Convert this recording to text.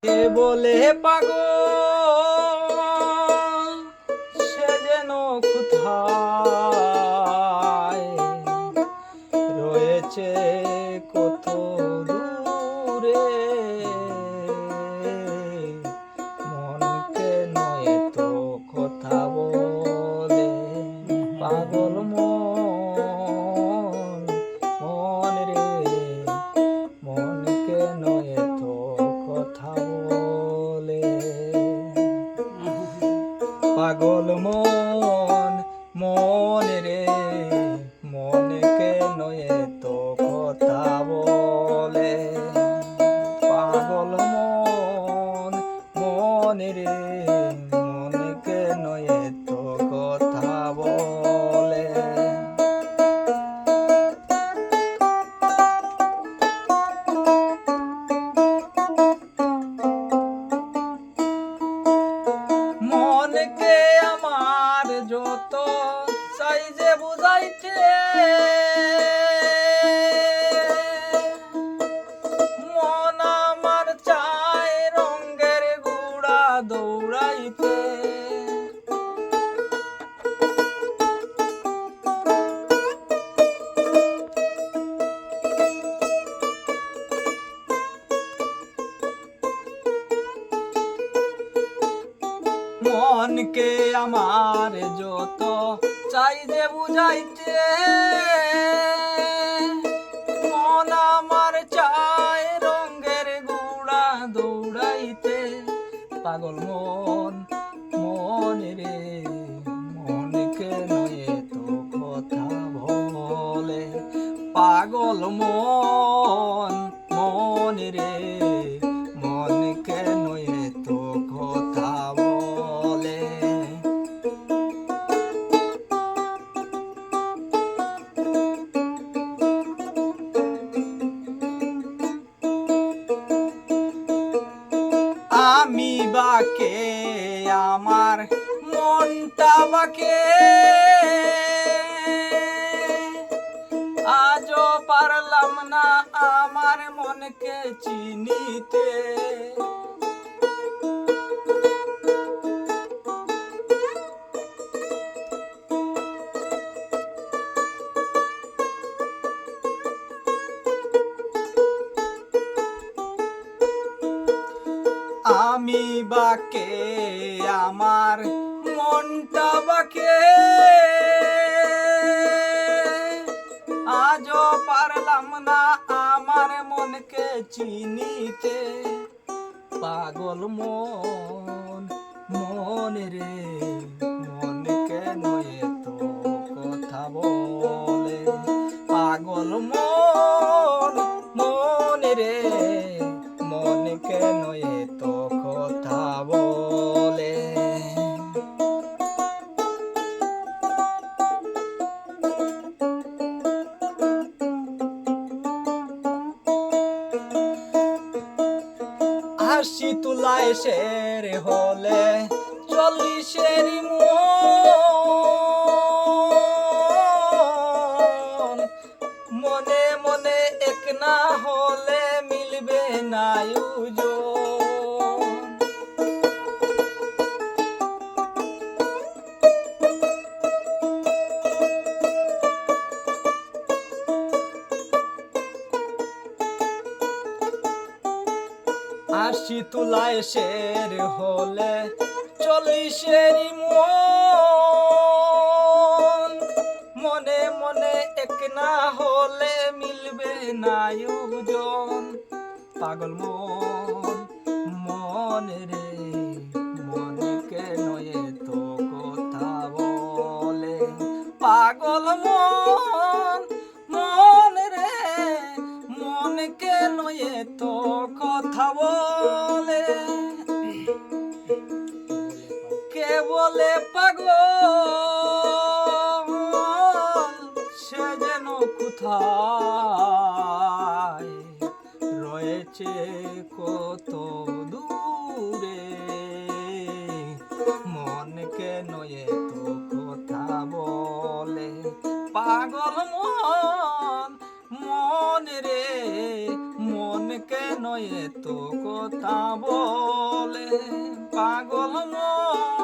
কে বলে পাগল সে যেন কোথায় রয়েছে কত দূরে মনকে নয় তো কথা বলে পাগল মন রে মনকে নয় তো কথা বলে পাগল মন রে মনকে নয় তো কথা বলে পাগল মন রে মনকে নয় তো কথা বলে মনকে আমার যত চাই যে বুঝাইতে মন আমার চাই রঙের গুড়া দৌড়াইতে মনকে আমার যত চাই যে বুঝাইতে মন আমার চাই রঙের গুড়া দৌড়াইতে পাগল মন রে মনকে নয় তো কথা বলে পাগল মন রে মনকে নয় তো কথা বলে আমি বাকে আমার মনটা বাকে আজও পারলাম না আমার মনকে চিনিতে আমি বাকে আমার মনটা বাকে আজও পারলাম না আমার মনকে চিনিতে পাগল মন রে মনকে নয় তো কথা বলে পাগল মন রে মনকে নয় তো কথা বলে হাসি তুলায় শের হলে 40-এর মনে মনে এক না হলে মিলবে না হাসি তুলায় শের হলে 40-এর মনে মনে এক না হলে মিলবে না পাগল মন রে মনকে নয় তো কথা বলে পাগল মন রে মনকে নয় তো কথা বলে কে বলে পাগল সে যেন কোথায় রয়েছে কত দূরে মনকে নয় তো কথা বলে পাগল মন রে মনকে নয় তো কথা বলে পাগল মন